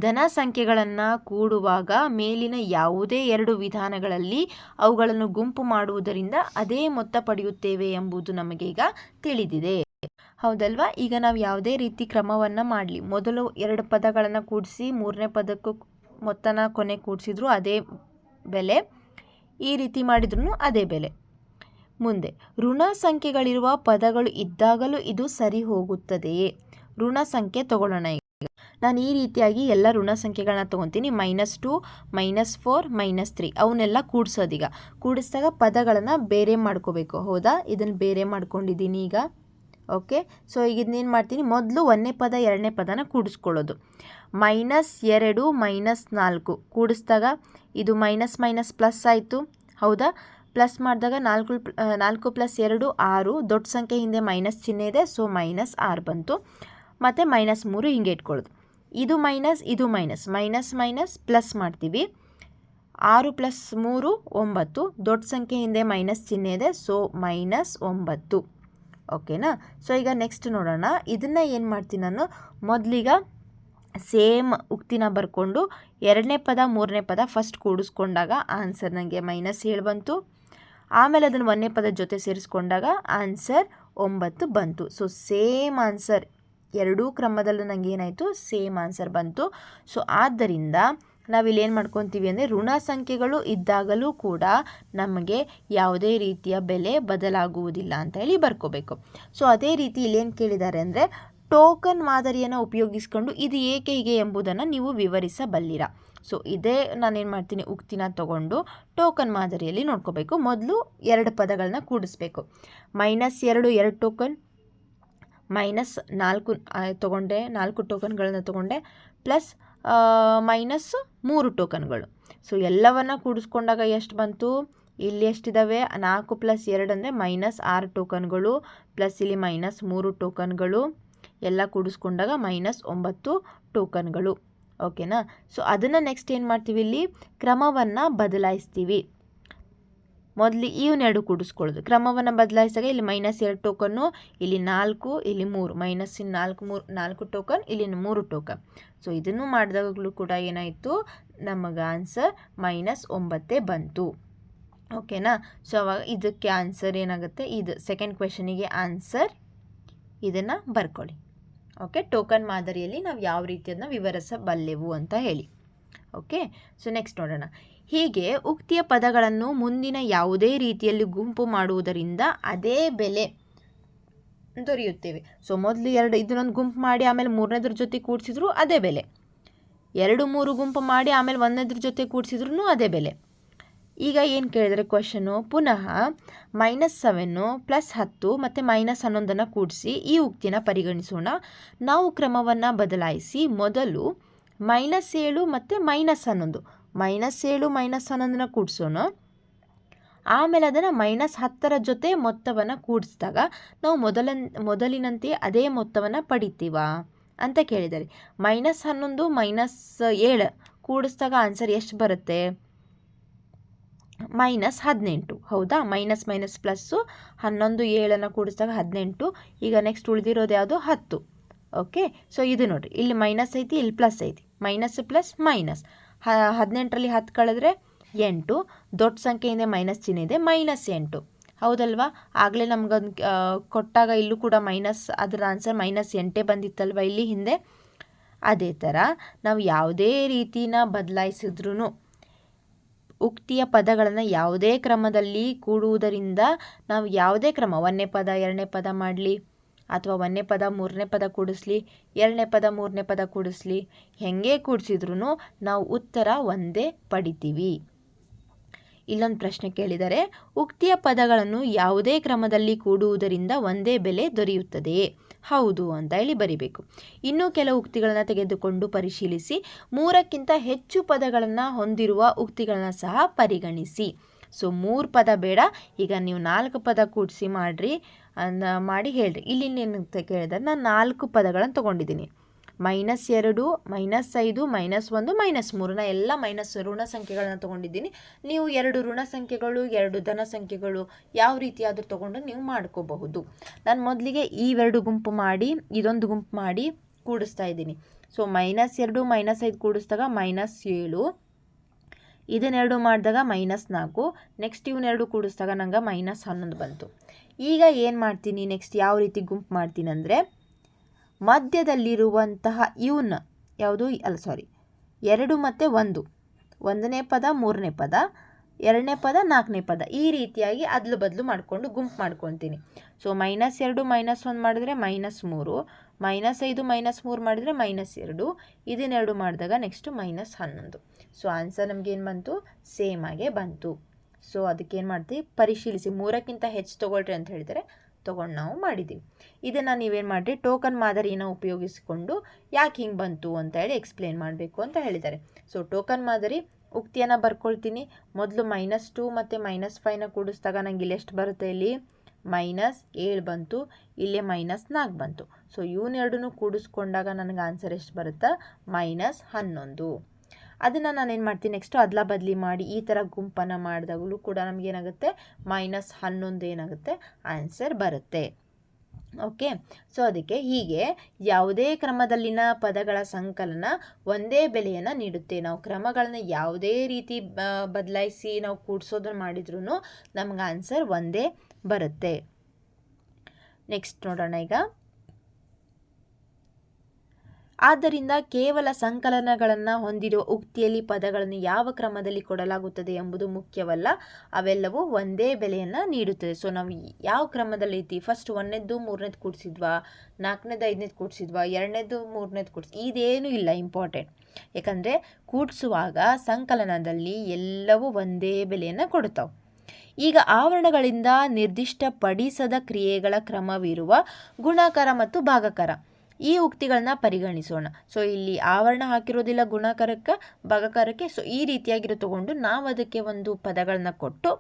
ಧನ ಸಂಖ್ಯೆಗಳನ್ನು ಕೂಡುವಾಗ ಮೇಲಿನ ಯಾವುದೇ 2 ವಿಧಾನಗಳಲ್ಲಿ ಅವುಗಳನ್ನು ಗುಂಪು ಮಾಡುವುದರಿಂದ ಅದೇ ಮೊತ್ತ ಪಡೆಯುತ್ತೇವೆ ಎಂಬುದು ನಮಗೆ ಈಗ ತಿಳಿದಿದೆ, ಹೌದಲ್ವಾ? ಈಗ ನಾವು ಯಾವುದೇ ರೀತಿ ಕ್ರಮವನ್ನು ಮಾಡಲಿ, ಮೊದಲು 2 ಪದಗಳನ್ನು ಕೂಡಿಸಿ 3ನೇ ಪದಕ್ಕೂ ಮೊತ್ತನ ಕೊನೆ ಕೂಡಿಸಿದ್ರು ಅದೇ ಬೆಲೆ, ಈ ರೀತಿ ಮಾಡಿದ್ರೂ ಅದೇ ಬೆಲೆ. ಮುಂದೆ ಋಣ ಸಂಖ್ಯೆಗಳಿರುವ ಪದಗಳು ಇದ್ದಾಗಲೂ ಇದು ಸರಿ ಹೋಗುತ್ತದೆಯೇ? ಋಣ ಸಂಖ್ಯೆ ತಗೊಳ್ಳೋಣ. ಈಗ ನಾನು ಈ ರೀತಿಯಾಗಿ ಎಲ್ಲ ಋಣ ಸಂಖ್ಯೆಗಳನ್ನ ತೊಗೊತೀನಿ, -2, -4, -3 ಅವನ್ನೆಲ್ಲ ಕೂಡಿಸೋದೀಗ. ಕೂಡಿಸಿದಾಗ ಪದಗಳನ್ನು ಬೇರೆ ಮಾಡ್ಕೋಬೇಕು, ಹೌದಾ? ಇದನ್ನು ಬೇರೆ ಮಾಡ್ಕೊಂಡಿದ್ದೀನಿ ಈಗ. ಓಕೆ, ಸೊ ಈಗ ಇದನ್ನೇನು ಮಾಡ್ತೀನಿ, ಮೊದಲು 1ನೇ ಪದ 2ನೇ ಪದನ ಕೂಡಿಸ್ಕೊಳ್ಳೋದು. -2 -4 ಕೂಡಿಸಿದಾಗ ಇದು ಮೈನಸ್ ಮೈನಸ್ ಪ್ಲಸ್ ಆಯಿತು, ಹೌದಾ? ಪ್ಲಸ್ ಮಾಡಿದಾಗ 4 + 2 6, ದೊಡ್ಡ ಸಂಖ್ಯೆ ಹಿಂದೆ ಮೈನಸ್ ಚಿಹ್ನೆ ಇದೆ, ಸೊ -6 ಬಂತು. ಮತ್ತು -3 ಹಿಂಗೆ ಇಟ್ಕೊಳ್ಳೋದು. ಇದು ಮೈನಸ್, ಇದು ಮೈನಸ್, ಮೈನಸ್ ಮೈನಸ್ ಪ್ಲಸ್ ಮಾಡ್ತೀವಿ. 6 + 3 9, ದೊಡ್ಡ ಸಂಖ್ಯೆ ಹಿಂದೆ ಮೈನಸ್ ಚಿಹ್ನೆ ಇದೆ, ಸೊ -9. ಓಕೆನಾ? ಸೊ ಈಗ ನೆಕ್ಸ್ಟ್ ನೋಡೋಣ. ಇದನ್ನು ಏನು ಮಾಡ್ತೀನಿ ನಾನು, ಮೊದಲಿಗ ಸೇಮ್ ಉಕ್ತಿನ ಬರ್ಕೊಂಡು 2ನೇ ಪದ 3ನೇ ಪದ ಫಸ್ಟ್ ಕೂಡಿಸ್ಕೊಂಡಾಗ ಆನ್ಸರ್ ನನಗೆ -7 ಬಂತು. ಆಮೇಲೆ ಅದನ್ನು 1ನೇ ಪದ ಜೊತೆ ಸೇರಿಸ್ಕೊಂಡಾಗ ಆನ್ಸರ್ 9 ಬಂತು. ಸೊ ಸೇಮ್ ಆನ್ಸರ್ ಎರಡೂ ಕ್ರಮದಲ್ಲೂ ನನಗೆ ಏನಾಯಿತು? ಸೇಮ್ ಆನ್ಸರ್ ಬಂತು. ಸೊ ಆದ್ದರಿಂದ ನಾವಿಲ್ಲಿ ಏನು ಮಾಡ್ಕೊತೀವಿ ಅಂದರೆ ಋಣ ಸಂಖ್ಯೆಗಳು ಇದ್ದಾಗಲೂ ಕೂಡ ನಮಗೆ ಯಾವುದೇ ರೀತಿಯ ಬೆಲೆ ಬದಲಾಗುವುದಿಲ್ಲ ಅಂತ ಹೇಳಿ ಬರ್ಕೋಬೇಕು. ಸೊ ಅದೇ ರೀತಿ ಇಲ್ಲೇನು ಕೇಳಿದ್ದಾರೆ ಅಂದರೆ ಟೋಕನ್ ಮಾದರಿಯನ್ನು ಉಪಯೋಗಿಸ್ಕೊಂಡು ಇದು ಏಕೆ ಹೀಗೆ ಎಂಬುದನ್ನು ನೀವು ವಿವರಿಸಬಲ್ಲಿರ. ಸೊ ಇದೇ ನಾನೇನು ಮಾಡ್ತೀನಿ, ಉಕ್ತಿನ ತಗೊಂಡು ಟೋಕನ್ ಮಾದರಿಯಲ್ಲಿ ನೋಡ್ಕೋಬೇಕು. ಮೊದಲು 2 ಪದಗಳನ್ನ ಕೂಡಿಸ್ಬೇಕು. -2 2 ಟೋಕನ್, -4 ತೊಗೊಂಡೆ, 4 ಟೋಕನ್ಗಳನ್ನು ತೊಗೊಂಡೆ, ಪ್ಲಸ್ -3 ಟೋಕನ್ಗಳು. ಸೊ ಎಲ್ಲವನ್ನು ಕೂಡಿಸ್ಕೊಂಡಾಗ ಎಷ್ಟು ಬಂತು? ಇಲ್ಲಿ ಎಷ್ಟಿದ್ದಾವೆ? 4 + 2 ಅಂದರೆ -6 ಟೋಕನ್ಗಳು, ಪ್ಲಸ್ ಇಲ್ಲಿ -3 ಟೋಕನ್ಗಳು, ಎಲ್ಲ ಕೂಡಿಸ್ಕೊಂಡಾಗ -9 ಟೋಕನ್ಗಳು. ಓಕೆನಾ? ಸೊ ಅದನ್ನು ನೆಕ್ಸ್ಟ್ ಏನು ಮಾಡ್ತೀವಿ, ಇಲ್ಲಿ ಕ್ರಮವನ್ನು ಬದಲಾಯಿಸ್ತೀವಿ. ಮೊದಲು ಇವನ್ನೆರಡು ಕೂಡಿಸ್ಕೊಳ್ಳೋದು, ಕ್ರಮವನ್ನು ಬದಲಾಯಿಸಿದಾಗ ಇಲ್ಲಿ -2 ಟೋಕನ್ನು, ಇಲ್ಲಿ 4, ಇಲ್ಲಿ 3, -4 ಟೋಕನ್, ಇಲ್ಲಿ 3 ಟೋಕನ್. ಸೊ ಇದನ್ನು ಮಾಡಿದಾಗಲೂ ಕೂಡ ಏನಾಯಿತು, ನಮಗೆ ಆನ್ಸರ್ -9 ಬಂತು. ಓಕೆನಾ? ಸೊ ಅವಾಗ ಇದಕ್ಕೆ ಆನ್ಸರ್ ಏನಾಗುತ್ತೆ, ಇದು ಸೆಕೆಂಡ್ ಕ್ವೆಶನಿಗೆ ಆನ್ಸರ್ ಇದನ್ನು ಬರ್ಕೊಳ್ಳಿ. ಓಕೆ, ಟೋಕನ್ ಮಾದರಿಯಲ್ಲಿ ನಾವು ಯಾವ ರೀತಿಯನ್ನು ವಿವರಿಸಬಲ್ಲೆವು ಅಂತ ಹೇಳಿ. ಓಕೆ, ಸೊ ನೆಕ್ಸ್ಟ್ ನೋಡೋಣ. ಹೀಗೆ ಉಕ್ತಿಯ ಪದಗಳನ್ನು ಮುಂದಿನ ಯಾವುದೇ ರೀತಿಯಲ್ಲಿ ಗುಂಪು ಮಾಡುವುದರಿಂದ ಅದೇ ಬೆಲೆ ದೊರೆಯುತ್ತೇವೆ. ಸೊ ಮೊದಲು 2 ಇದನ್ನೊಂದು ಗುಂಪು ಮಾಡಿ ಆಮೇಲೆ 3ನೇದ್ರ ಜೊತೆ ಕೂಡಿಸಿದ್ರು ಅದೇ ಬೆಲೆ, 2 3 ಗುಂಪು ಮಾಡಿ ಆಮೇಲೆ 1ನೇದ್ರ ಜೊತೆ ಕೂಡಿಸಿದ್ರು ಅದೇ ಬೆಲೆ. ಈಗ ಏನು ಕೇಳಿದರೆ ಕ್ವಶನು, ಪುನಃ -7 + 10 ಮತ್ತು -11 ಕೂಡಿಸಿ ಈ ಉಕ್ತಿನ ಪರಿಗಣಿಸೋಣ. ನಾವು ಕ್ರಮವನ್ನು ಬದಲಾಯಿಸಿ ಮೊದಲು -7 ಮತ್ತು -11, -7 -11 ಕೂಡಿಸೋಣ. ಆಮೇಲೆ ಅದನ್ನು -10 ಜೊತೆ ಮೊತ್ತವನ್ನು ಕೂಡಿಸಿದಾಗ ನಾವು ಮೊದಲಿನಂತೆಯೇ ಅದೇ ಮೊತ್ತವನ್ನು ಪಡಿತೀವಾ ಅಂತ ಕೇಳಿದ್ದಾರೆ. -11 -7 ಕೂಡಿಸಿದಾಗ ಆನ್ಸರ್ ಎಷ್ಟು ಬರುತ್ತೆ? -18, ಹೌದಾ? Minus minus plus 11 7 ಕೂಡಿಸಿದಾಗ 18. ಈಗ ನೆಕ್ಸ್ಟ್ ಉಳಿದಿರೋದು ಯಾವುದು? 10. ಓಕೆ, ಸೊ ಇದು ನೋಡಿರಿ, ಇಲ್ಲಿ ಮೈನಸ್ ಐತಿ, ಇಲ್ಲಿ ಪ್ಲಸ್ ಐತಿ, ಮೈನಸ್ ಪ್ಲಸ್ ಮೈನಸ್. 18ರಲ್ಲಿ 10 ಕಳೆದ್ರೆ 8, ದೊಡ್ಡ ಸಂಖ್ಯೆಯಿಂದ ಮೈನಸ್ ಚಿಹ್ನೆ ಇದೆ, -8, ಹೌದಲ್ವಾ? ಆಗಲೇ ನಮಗೊಂದು ಕೊಟ್ಟಾಗ ಇಲ್ಲೂ ಕೂಡ ಮೈನಸ್, ಅದರ ಆನ್ಸರ್ -8 ಬಂದಿತ್ತಲ್ವ ಇಲ್ಲಿ ಹಿಂದೆ. ಅದೇ ಥರ ನಾವು ಯಾವುದೇ ರೀತಿನ ಬದಲಾಯಿಸಿದ್ರೂ ಉಕ್ತಿಯ ಪದಗಳನ್ನು ಯಾವುದೇ ಕ್ರಮದಲ್ಲಿ ಕೂಡುವುದರಿಂದ ನಾವು ಯಾವುದೇ ಕ್ರಮ 1ನೇ ಪದ 2ನೇ ಪದ ಮಾಡಲಿ ಅಥವಾ 1ನೇ ಪದ 3ನೇ ಪದ ಕೂಡಿಸ್ಲಿ, 2ನೇ ಪದ 3ನೇ ಪದ ಕೂಡಿಸ್ಲಿ, ಹೆಂಗೆ ಕೂಡಿಸಿದ್ರೂ ನಾವು ಉತ್ತರ ಒಂದೇ ಪಡಿತೀವಿ. ಇಲ್ಲೊಂದು ಪ್ರಶ್ನೆ ಕೇಳಿದರೆ, ಉಕ್ತಿಯ ಪದಗಳನ್ನು ಯಾವುದೇ ಕ್ರಮದಲ್ಲಿ ಕೂಡುವುದರಿಂದ ಒಂದೇ ಬೆಲೆ ದೊರೆಯುತ್ತದೆಯೇ? ಹೌದು ಅಂತ ಹೇಳಿ ಬರಿಬೇಕು. ಇನ್ನೂ ಕೆಲವು ಉಕ್ತಿಗಳನ್ನು ತೆಗೆದುಕೊಂಡು ಪರಿಶೀಲಿಸಿ 3ಕ್ಕಿಂತ ಹೆಚ್ಚು ಪದಗಳನ್ನು ಹೊಂದಿರುವ ಉಕ್ತಿಗಳನ್ನು ಸಹ ಪರಿಗಣಿಸಿ. ಸೊ 3 ಪದ ಬೇಡ, ಈಗ ನೀವು 4 ಪದ ಕೂಡಿಸಿ ಮಾಡಿ ಹೇಳ್ರಿ. ಇಲ್ಲಿ ಏನಂತ ಕೇಳಿದರೆ ನಾನು 4 ಪದಗಳನ್ನು ತೊಗೊಂಡಿದ್ದೀನಿ. -2, -5, -1, -3 ನಾ ಎಲ್ಲ ಮೈನಸ್ ಋಣ ಸಂಖ್ಯೆಗಳನ್ನು ತೊಗೊಂಡಿದ್ದೀನಿ. ನೀವು 2 ಋಣ ಸಂಖ್ಯೆಗಳು 2 ಧನ ಸಂಖ್ಯೆಗಳು ಯಾವ ರೀತಿಯಾದರೂ ತೊಗೊಂಡು ನೀವು ಮಾಡ್ಕೋಬಹುದು. ನಾನು ಮೊದಲಿಗೆ ಇವೆರಡು ಗುಂಪು ಮಾಡಿ ಇದೊಂದು ಗುಂಪು ಮಾಡಿ ಕೂಡಿಸ್ತಾ ಇದ್ದೀನಿ. ಸೊ -2 -5 ಕೂಡಿಸಿದಾಗ -7, ಇದನ್ನೆರಡು ಮಾಡಿದಾಗ -4, ನೆಕ್ಸ್ಟ್ ಇವನ್ನೆರಡು ಕೂಡಿಸಿದಾಗ ನಂಗೆ -11 ಬಂತು. ಈಗ ಏನು ಮಾಡ್ತೀನಿ, ನೆಕ್ಸ್ಟ್ ಯಾವ ರೀತಿ ಗುಂಪು ಮಾಡ್ತೀನಿ ಅಂದರೆ, ಮಧ್ಯದಲ್ಲಿರುವಂತಹ ಇವನ್ನ ಯಾವುದು 2 ಮತ್ತು 1, 1ನೇ ಪದ 3ನೇ ಪದ, 2ನೇ ಪದ 4ನೇ ಪದ, ಈ ರೀತಿಯಾಗಿ ಅದಲು ಬದಲು ಮಾಡಿಕೊಂಡು ಗುಂಪು ಮಾಡ್ಕೊತೀನಿ. ಸೊ -2 -1 ಮಾಡಿದರೆ -3, -5 -3 ಮಾಡಿದರೆ -2, ಇದನ್ನೆರಡು ಮಾಡಿದಾಗ ನೆಕ್ಸ್ಟ್ -11. ಸೊ ಆನ್ಸರ್ ನಮಗೇನು ಬಂತು, ಸೇಮ್ ಆಗೇ ಬಂತು. ಸೊ ಅದಕ್ಕೇನು ಮಾಡ್ತೀವಿ, ಪರಿಶೀಲಿಸಿ 3ಕ್ಕಿಂತ ಹೆಚ್ಚು ತೊಗೊಳ್ರಿ ಅಂತ ಹೇಳಿದರೆ ತೊಗೊಂಡು ನಾವು ಮಾಡಿದ್ದೀವಿ. ಇದನ್ನು ನೀವೇನು ಮಾಡಿರಿ, ಟೋಕನ್ ಮಾದರಿಯನ್ನು ಉಪಯೋಗಿಸಿಕೊಂಡು ಯಾಕೆ ಹಿಂಗೆ ಬಂತು ಅಂತ ಹೇಳಿ ಎಕ್ಸ್ಪ್ಲೇನ್ ಮಾಡಬೇಕು ಅಂತ ಹೇಳಿದ್ದಾರೆ. ಸೊ ಟೋಕನ್ ಮಾದರಿ ಉಕ್ತಿಯನ್ನು ಬರ್ಕೊಳ್ತೀನಿ. ಮೊದಲು -2 ಮತ್ತು -5ನ ಕೂಡಿಸಿದಾಗ ನಂಗೆ ಇಲ್ಲಿ ಎಷ್ಟು ಬರುತ್ತೆ, ಇಲ್ಲಿ -7 ಬಂತು, ಇಲ್ಲೇ -4 ಬಂತು. ಸೊ ಇವನ್ನೆರಡನ್ನೂ ಕೂಡಿಸ್ಕೊಂಡಾಗ ನನಗೆ ಆನ್ಸರ್ ಎಷ್ಟು ಬರುತ್ತೆ, -11. ಅದನ್ನು ನಾನೇನು ಮಾಡ್ತೀನಿ, ನೆಕ್ಸ್ಟು ಅದಲ ಬದಲಿ ಮಾಡಿ ಈ ಥರ ಗುಂಪನ್ನು ಮಾಡಿದಾಗಲೂ ಕೂಡ ನಮಗೇನಾಗುತ್ತೆ, -11 ಏನಾಗುತ್ತೆ ಆನ್ಸರ್ ಬರುತ್ತೆ. ಓಕೆ, ಸೊ ಅದಕ್ಕೆ ಹೀಗೆ ಯಾವುದೇ ಕ್ರಮದಲ್ಲಿನ ಪದಗಳ ಸಂಕಲನ ಒಂದೇ ಬೆಲೆಯನ್ನು ನೀಡುತ್ತೆ. ನಾವು ಕ್ರಮಗಳನ್ನ ಯಾವುದೇ ರೀತಿ ಬದಲಾಯಿಸಿ ನಾವು ಕೂಡಿಸೋದನ್ನು ಮಾಡಿದ್ರೂ ನಮ್ಗೆ ಆನ್ಸರ್ ಒಂದೇ ಬರುತ್ತೆ. ನೆಕ್ಸ್ಟ್ ನೋಡೋಣ ಈಗ. ಆದ್ದರಿಂದ ಕೇವಲ ಸಂಕಲನಗಳನ್ನು ಹೊಂದಿರುವ ಉಕ್ತಿಯಲ್ಲಿ ಪದಗಳನ್ನು ಯಾವ ಕ್ರಮದಲ್ಲಿ ಕೊಡಲಾಗುತ್ತದೆ ಎಂಬುದು ಮುಖ್ಯವಲ್ಲ, ಅವೆಲ್ಲವೂ ಒಂದೇ ಬೆಲೆಯನ್ನು ನೀಡುತ್ತದೆ. ಸೊ ನಾವು ಯಾವ ಕ್ರಮದಲ್ಲಿ ಐತಿ, ಫಸ್ಟ್ 1ನೇದು 3ನೇದು ಕೂಡಿಸಿದ್ವಾ, 4ನೇದು 5ನೇದು ಕೂಡಿಸಿದ್ವಾ, 2ನೇದು 3ನೇದು ಇದೇನೂ ಇಲ್ಲ ಇಂಪಾರ್ಟೆಂಟ್. ಯಾಕಂದರೆ ಕೂಡಿಸುವಾಗ ಸಂಕಲನದಲ್ಲಿ ಎಲ್ಲವೂ ಒಂದೇ ಬೆಲೆಯನ್ನು ಕೊಡ್ತಾವೆ. ಈಗ ಆವರಣಗಳಿಂದ ನಿರ್ದಿಷ್ಟಪಡಿಸದ ಕ್ರಿಯೆಗಳ ಕ್ರಮವಿರುವ ಗುಣಾಕಾರ ಮತ್ತು ಭಾಗಾಕಾರ ಈ ಉಕ್ತಿಗಳನ್ನ ಪರಿಗಣಿಸೋಣ. ಸೊ ಇಲ್ಲಿ ಆವರಣ ಹಾಕಿರೋದಿಲ್ಲ ಗುಣಾಕಾರಕ್ಕೆ ಭಾಗಾಕಾರಕ್ಕೆ. ಸೊ ಈ ರೀತಿಯಾಗಿರೋ ತಗೊಂಡು ನಾವು ಅದಕ್ಕೆ ಒಂದು ಪದಗಳನ್ನ ಕೊಟ್ಟು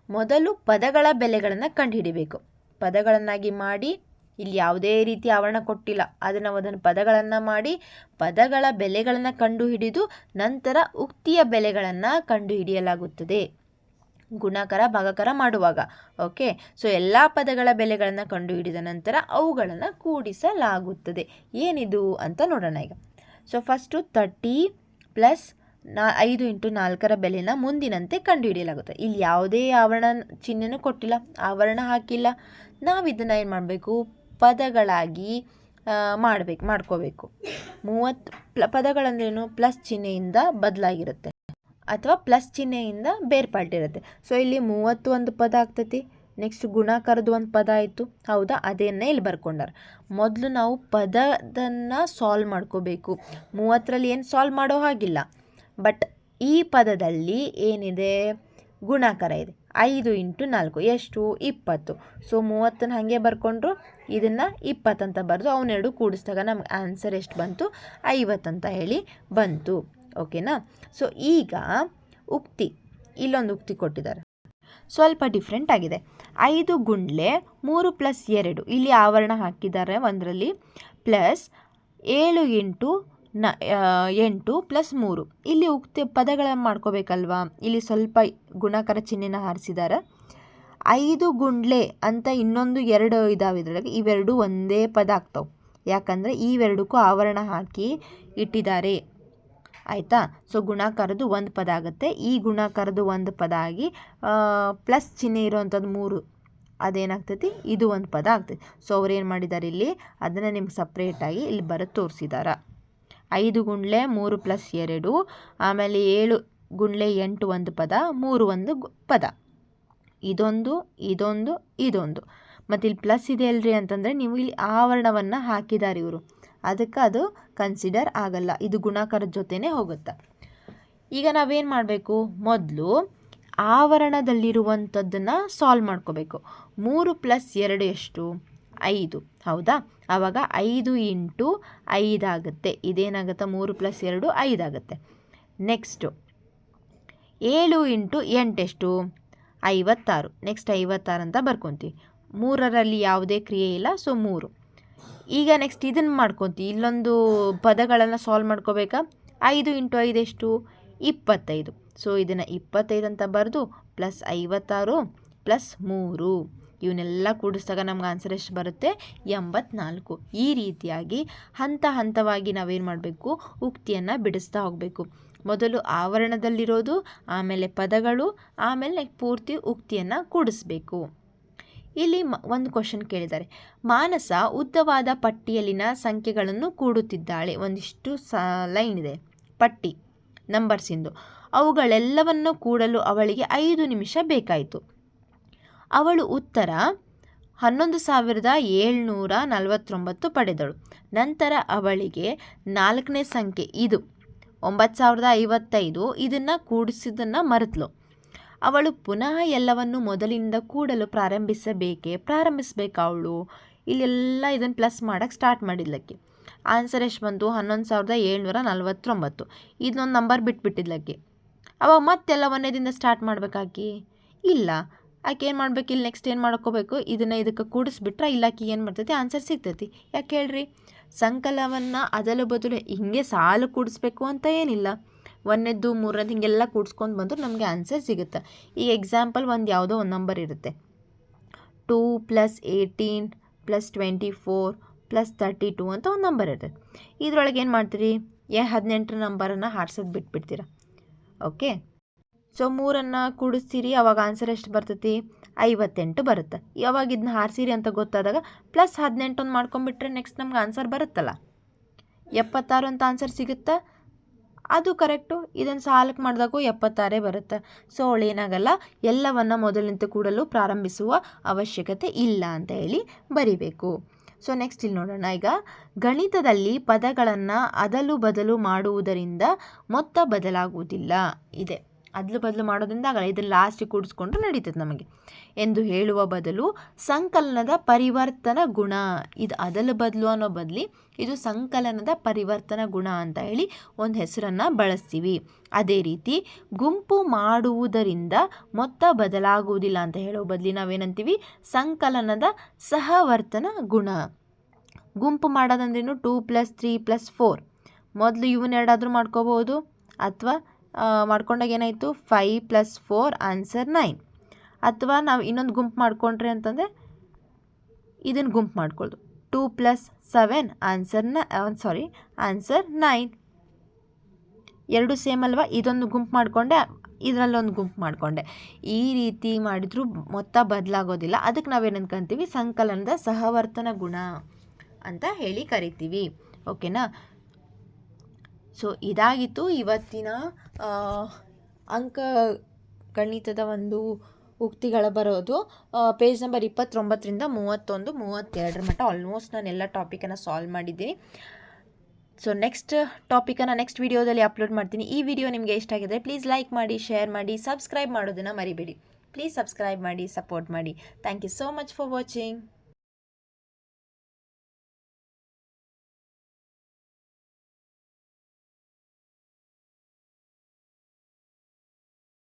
ಮೊದಲು ಪದಗಳ ಬೆಲೆಗಳನ್ನು ಕಂಡುಹಿಡಿಬೇಕು. ಪದಗಳನ್ನಾಗಿ ಮಾಡಿ, ಇಲ್ಲಿ ಯಾವುದೇ ರೀತಿ ಆವರಣ ಕೊಟ್ಟಿಲ್ಲ, ಅದನ್ನು ಪದಗಳನ್ನು ಮಾಡಿ ಪದಗಳ ಬೆಲೆಗಳನ್ನು ಕಂಡುಹಿಡಿದು ನಂತರ ಉಕ್ತಿಯ ಬೆಲೆಗಳನ್ನು ಕಂಡುಹಿಡಿಯಲಾಗುತ್ತದೆ ಗುಣಾಕಾರ ಭಾಗಾಕಾರ ಮಾಡುವಾಗ. ಓಕೆ, ಸೊ ಎಲ್ಲ ಪದಗಳ ಬೆಲೆಗಳನ್ನು ಕಂಡುಹಿಡಿದ ನಂತರ ಅವುಗಳನ್ನು ಕೂಡಿಸಲಾಗುತ್ತದೆ. ಏನಿದು ಅಂತ ನೋಡೋಣ ಈಗ. So first 30 plus 5 × 4 ಬೆಲೆನ ಮುಂದಿನಂತೆ ಕಂಡುಹಿಡಿಯಲಾಗುತ್ತದೆ. ಇಲ್ಲಿ ಯಾವುದೇ ಆವರಣ ಚಿಹ್ನೆನೂ ಕೊಟ್ಟಿಲ್ಲ, ಆವರಣ ಹಾಕಿಲ್ಲ. ನಾವು ಇದನ್ನು ಏನು ಮಾಡಬೇಕು, ಪದಗಳಾಗಿ ಮಾಡ್ಕೋಬೇಕು. 30 ಪದಗಳಂದ್ರೇನು, ಪ್ಲಸ್ ಚಿಹ್ನೆಯಿಂದ ಬದಲಾಗಿರುತ್ತೆ ಅಥವಾ ಪ್ಲಸ್ ಚಿಹ್ನೆಯಿಂದ ಬೇರ್ಪಟ್ಟಿರುತ್ತೆ. ಸೊ ಇಲ್ಲಿ 31 ಪದ ಆಗ್ತೈತಿ. ನೆಕ್ಸ್ಟ್ ಗುಣಾಕಾರದ ಒಂದು ಪದ ಆಯಿತು, ಹೌದಾ, ಅದನ್ನೇ ಇಲ್ಲಿ ಬರ್ಕೊಂಡಾರ. ಮೊದಲು ನಾವು ಪದದನ್ನು ಸಾಲ್ವ್ ಮಾಡ್ಕೋಬೇಕು. 30ರಲ್ಲಿ ಏನು ಸಾಲ್ವ್ ಮಾಡೋ ಹಾಗಿಲ್ಲ, ಬಟ್ ಈ ಪದದಲ್ಲಿ ಏನಿದೆ, ಗುಣಾಕಾರ ಇದೆ. 5 × 4 ಎಷ್ಟು, 20. ಸೊ 30ನ ಹಾಗೆ ಬರ್ಕೊಂಡ್ರು, ಇದನ್ನು 20 ಅಂತ ಬರೆದು ಅವನ್ನೆರಡು ಕೂಡಿಸಿದಾಗ ನಮ್ಗೆ ಆನ್ಸರ್ ಎಷ್ಟು ಬಂತು, 50 ಅಂತ ಹೇಳಿ ಬಂತು. ಓಕೆನಾ. ಸೊ ಈಗ ಉಕ್ತಿ, ಇಲ್ಲೊಂದು ಉಕ್ತಿ ಕೊಟ್ಟಿದ್ದಾರೆ, ಸ್ವಲ್ಪ ಡಿಫ್ರೆಂಟ್ ಆಗಿದೆ. 5 ಗುಂಡ್ಲೆ 3 + 2, ಇಲ್ಲಿ ಆವರಣ ಹಾಕಿದ್ದಾರೆ ಒಂದರಲ್ಲಿ, ಪ್ಲಸ್ 7 × 8 + 3. ಇಲ್ಲಿ ಉಕ್ತಿ ಪದಗಳನ್ನು ಮಾಡ್ಕೋಬೇಕಲ್ವಾ, ಇಲ್ಲಿ ಸ್ವಲ್ಪ ಗುಣಾಕಾರ ಚಿಹ್ನೆನ ಹಾರಿಸಿದ್ದಾರೆ. 5 ಗುಂಡ್ಲೆ ಅಂತ ಇನ್ನೊಂದು 2 ಇದಾವೆ, ಇದರೊಳಗೆ ಇವೆರಡು ಒಂದೇ ಪದ ಆಗ್ತಾವೆ. ಯಾಕಂದರೆ ಇವೆರಡಕ್ಕೂ ಆವರಣ ಹಾಕಿ ಇಟ್ಟಿದ್ದಾರೆ, ಆಯಿತಾ. ಸೊ ಗುಣಾಕಾರದ್ದು ಒಂದು ಪದ ಆಗುತ್ತೆ, ಈ ಗುಣಾಕಾರದ್ದು ಒಂದು ಪದ ಆಗಿ ಪ್ಲಸ್ ಚಿಹ್ನೆ ಇರೋವಂಥದ್ದು 3 ಅದೇನಾಗ್ತೈತಿ, ಇದು ಒಂದು ಪದ ಆಗ್ತೈತಿ. ಸೊ ಅವ್ರು ಏನು ಮಾಡಿದ್ದಾರೆ ಇಲ್ಲಿ, ಅದನ್ನು ನಿಮ್ಗೆ ಸಪ್ರೇಟಾಗಿ ಇಲ್ಲಿ ಬರೆದು ತೋರಿಸಿದ್ದಾರೆ. 5 ಗುಂಡ್ಲೆ 3 + 2, ಆಮೇಲೆ 7 ಗುಂಡ್ಲೆ 8 ಒಂದು ಪದ, 3 ಒಂದು ಪದ, ಇದೊಂದು ಇದೊಂದು ಇದೊಂದು. ಮತ್ತು ಇಲ್ಲಿ ಪ್ಲಸ್ ಇದೆ ಅಲ್ರಿ ಅಂತಂದರೆ ನೀವು ಇಲ್ಲಿ ಆವರಣವನ್ನು ಹಾಕಿದ್ದಾರೆ ಇವರು, ಅದಕ್ಕೆ ಅದು ಕನ್ಸಿಡರ್ ಆಗಲ್ಲ, ಇದು ಗುಣಾಕಾರದ ಜೊತೆನೇ ಹೋಗುತ್ತೆ. ಈಗ ನಾವೇನು ಮಾಡಬೇಕು, ಮೊದಲು ಆವರಣದಲ್ಲಿರುವಂಥದ್ದನ್ನು ಸಾಲ್ವ್ ಮಾಡ್ಕೋಬೇಕು. 3 + 2 ಎಷ್ಟು? 5, ಹೌದಾ? ಆವಾಗ 5 × 5 ಆಗುತ್ತೆ. ಇದೇನಾಗುತ್ತೆ, 3 + 2 5 ಆಗುತ್ತೆ. ನೆಕ್ಸ್ಟು 7 × 8 ಎಷ್ಟು? 56. ನೆಕ್ಸ್ಟ್ 56 ಅಂತ ಬರ್ಕೊತೀವಿ. 3ರಲ್ಲಿ ಯಾವುದೇ ಕ್ರಿಯೆ ಇಲ್ಲ, ಸೊ 3. ಈಗ ನೆಕ್ಸ್ಟ್ ಇದನ್ನು ಮಾಡ್ಕೊತೀವಿ, ಇಲ್ಲೊಂದು ಪದಗಳನ್ನು ಸಾಲ್ವ್ ಮಾಡ್ಕೋಬೇಕಾ? 5 × 5 ಎಷ್ಟು? 25. ಸೊ ಇದನ್ನು 25 ಅಂತ ಬರೆದು +56 + 3 ಇವನ್ನೆಲ್ಲ ಕೂಡಿಸಿದಾಗ ನಮ್ಗೆ ಆನ್ಸರ್ ಎಷ್ಟು ಬರುತ್ತೆ? 84. ಈ ರೀತಿಯಾಗಿ ಹಂತ ಹಂತವಾಗಿ ನಾವೇನು ಮಾಡಬೇಕು, ಉಕ್ತಿಯನ್ನು ಬಿಡಿಸ್ತಾ ಹೋಗಬೇಕು. ಮೊದಲು ಆವರಣದಲ್ಲಿರೋದು, ಆಮೇಲೆ ಪದಗಳು, ಆಮೇಲೆ ಪೂರ್ತಿ ಉಕ್ತಿಯನ್ನು ಕೂಡಿಸ್ಬೇಕು. ಇಲ್ಲಿ ಒಂದು ಕ್ವಶನ್ ಕೇಳಿದ್ದಾರೆ. ಮಾನಸ ಉದ್ದವಾದ ಪಟ್ಟಿಯಲ್ಲಿನ ಸಂಖ್ಯೆಗಳನ್ನು ಕೂಡುತ್ತಿದ್ದಾಳೆ. ಒಂದಿಷ್ಟು ಲೈನ್ ಇದೆ, ಪಟ್ಟಿ ನಂಬರ್ಸಿಂದು. ಅವುಗಳೆಲ್ಲವನ್ನು ಕೂಡಲು ಅವಳಿಗೆ 5 ನಿಮಿಷ ಬೇಕಾಯಿತು. ಅವಳು ಉತ್ತರ 11,749 ಪಡೆದಳು. ನಂತರ ಅವಳಿಗೆ 4ನೇ ಸಂಖ್ಯೆ ಇದು 9,055 ಇದನ್ನು ಕೂಡಿಸಿದ್ದನ್ನು ಮರೆತಳು. ಅವಳು ಪುನಃ ಎಲ್ಲವನ್ನು ಮೊದಲಿನಿಂದ ಕೂಡಲು ಪ್ರಾರಂಭಿಸಬೇಕಾ ಅವಳು? ಇಲ್ಲೆಲ್ಲ ಇದನ್ನು ಪ್ಲಸ್ ಮಾಡೋಕ್ಕೆ ಸ್ಟಾರ್ಟ್ ಮಾಡಿದ್ಲಕ್ಕೆ. ಆನ್ಸರ್ ಎಷ್ಟು ಬಂತು? 11,749. ಇದನ್ನೊಂದು ನಂಬರ್ ಬಿಟ್ಬಿಟ್ಟಿದ್ಲಕ್ಕೆ. ಅವಾಗ ಮತ್ತೆಲ್ಲ ಒಂದೇದಿಂದ ಸ್ಟಾರ್ಟ್ ಮಾಡಬೇಕಾಕಿ? ಇಲ್ಲ, ಆಕೆ ಏನು ಮಾಡ್ಬೇಕು, ಇಲ್ಲಿ ನೆಕ್ಸ್ಟ್ ಏನು ಮಾಡ್ಕೋಬೇಕು, ಇದನ್ನು ಇದಕ್ಕೆ ಕೂಡಿಸ್ಬಿಟ್ರೆ ಇಲ್ಲಾಕಿ ಏನು ಮಾಡ್ತೈತಿ, ಆನ್ಸರ್ ಸಿಗ್ತೈತಿ. ಯಾಕೆ ಹೇಳ್ರಿ? ಸಂಕಲನವನ್ನು ಅದಲು ಬದಲು ಹಿಂಗೆ ಸಾಲು ಕೂಡಿಸ್ಬೇಕು ಅಂತ ಏನಿಲ್ಲ. 1ನೇದ್ದು 3ನೇದ್ದು ಹಿಂಗೆಲ್ಲ ಕೂಡಿಸ್ಕೊಂಡು ಬಂದರೂ ನಮಗೆ ಆನ್ಸರ್ ಸಿಗುತ್ತೆ. ಈಗ ಎಕ್ಸಾಂಪಲ್ ಒಂದು ಯಾವುದೋ ಒಂದು ನಂಬರ್ ಇರುತ್ತೆ, 2 + 18 + 24 + 32 ಅಂತ ಒಂದು ನಂಬರ್ ಇರುತ್ತೆ. ಇದರೊಳಗೆ ಏನು ಮಾಡ್ತೀರಿ, 18 ನಂಬರನ್ನು ಹಾರ್ಸೋದು ಬಿಟ್ಬಿಡ್ತೀರ. ಓಕೆ, ಸೊ 3ಅನ್ನು ಕೂಡಿಸ್ತೀರಿ, ಅವಾಗ ಆನ್ಸರ್ ಎಷ್ಟು ಬರ್ತೈತಿ? 58 ಬರುತ್ತೆ. ಯಾವಾಗ ಇದನ್ನ ಹಾರಿಸಿರಿ ಅಂತ ಗೊತ್ತಾದಾಗ +18 ಒಂದು ಮಾಡ್ಕೊಂಬಿಟ್ರೆ ನೆಕ್ಸ್ಟ್ ನಮ್ಗೆ ಆನ್ಸರ್ ಬರುತ್ತಲ್ಲ, 76 ಅಂತ ಆನ್ಸರ್ ಸಿಗುತ್ತಾ? ಅದು ಕರೆಕ್ಟು. ಇದನ್ನು ಸಾಲಕ್ಕೆ ಮಾಡಿದಾಗೂ 76 ಬರುತ್ತೆ. ಸೊ ಅವಳು ಏನಾಗಲ್ಲ, ಎಲ್ಲವನ್ನು ಮೊದಲಿನಿಂದ ಕೂಡಲು ಪ್ರಾರಂಭಿಸುವ ಅವಶ್ಯಕತೆ ಇಲ್ಲ ಅಂತ ಹೇಳಿ ಬರಿಬೇಕು. ಸೊ ನೆಕ್ಸ್ಟ್ ಇಲ್ಲಿ ನೋಡೋಣ. ಈಗ ಗಣಿತದಲ್ಲಿ ಪದಗಳನ್ನು ಅದಲು ಬದಲು ಮಾಡುವುದರಿಂದ ಮೊತ್ತ ಬದಲಾಗುವುದಿಲ್ಲ ಇದೆ. ಅದಲು ಬದಲು ಮಾಡೋದ್ರಿಂದ ಆಗಲ್ಲ, ಇದನ್ನು ಲಾಸ್ಟಿಗೆ ಕೂಡಿಸ್ಕೊಂಡ್ರೆ ನಡೀತದೆ ನಮಗೆ ಎಂದು ಹೇಳುವ ಬದಲು ಸಂಕಲನದ ಪರಿವರ್ತನ ಗುಣ, ಇದು ಅದಲು ಬದಲು ಅನ್ನೋ ಬದಲಿ ಇದು ಸಂಕಲನದ ಪರಿವರ್ತನ ಗುಣ ಅಂತ ಹೇಳಿ ಒಂದು ಹೆಸರನ್ನು ಬಳಸ್ತೀವಿ. ಅದೇ ರೀತಿ ಗುಂಪು ಮಾಡುವುದರಿಂದ ಮೊತ್ತ ಬದಲಾಗುವುದಿಲ್ಲ ಅಂತ ಹೇಳೋ ಬದಲಿ ನಾವೇನಂತೀವಿ, ಸಂಕಲನದ ಸಹವರ್ತನ ಗುಣ. ಗುಂಪು ಮಾಡೋದಂದ್ರೇನು, 2 + 3 + 4. ಮೊದಲು ಇವನ್ನೆರಡಾದರೂ ಮಾಡ್ಕೋಬೋದು, ಅಥವಾ ಮಾಡ್ಕೊಂಡಾಗ ಏನಾಯಿತು, 5 + 4 ಆನ್ಸರ್ 9. ಅಥವಾ ನಾವು ಇನ್ನೊಂದು ಗುಂಪು ಮಾಡಿಕೊಂಡ್ರೆ ಅಂತಂದರೆ ಇದನ್ನು ಗುಂಪು ಮಾಡ್ಕೊಳ್ಳೋದು, 2 + 7 ಆನ್ಸರ್ 9. ಎರಡು ಸೇಮ್ ಅಲ್ವಾ? ಇದೊಂದು ಗುಂಪು ಮಾಡಿಕೊಂಡೆ, ಇದರಲ್ಲೊಂದು ಗುಂಪು ಮಾಡಿಕೊಂಡೆ. ಈ ರೀತಿ ಮಾಡಿದರೂ ಮೊತ್ತ ಬದಲಾಗೋದಿಲ್ಲ. ಅದಕ್ಕೆ ನಾವೇನು ಅನ್ಕೊಂತೀವಿ, ಸಂಕಲನದ ಸಹವರ್ತನ ಗುಣ ಅಂತ ಹೇಳಿ ಕರಿತೀವಿ. ಓಕೆನಾ? ಸೊ ಇದಾಗಿತ್ತು ಇವತ್ತಿನ ಅಂಕ ಗಣಿತದ ಒಂದು ಉಕ್ತಿಗಳ ಬರೋದು. ಪೇಜ್ ನಂಬರ್ 29ರಿಂದ 31, 32 ಮಟ್ಟ ಆಲ್ಮೋಸ್ಟ್ ನಾನು ಎಲ್ಲ ಟಾಪಿಕನ್ನು ಸಾಲ್ವ್ ಮಾಡಿದ್ದೀನಿ. ಸೊ ನೆಕ್ಸ್ಟ್ ಟಾಪಿಕನ್ನು ನೆಕ್ಸ್ಟ್ ವಿಡಿಯೋದಲ್ಲಿ ಅಪ್ಲೋಡ್ ಮಾಡ್ತೀನಿ. ಈ ವಿಡಿಯೋ ನಿಮಗೆ ಇಷ್ಟ ಆಗಿದ್ರೆ ಪ್ಲೀಸ್ ಲೈಕ್ ಮಾಡಿ, ಶೇರ್ ಮಾಡಿ, ಸಬ್ಸ್ಕ್ರೈಬ್ ಮಾಡೋದನ್ನು ಮರಿಬೇಡಿ. ಪ್ಲೀಸ್ ಸಬ್ಸ್ಕ್ರೈಬ್ ಮಾಡಿ, ಸಪೋರ್ಟ್ ಮಾಡಿ. Thank you so much for watching.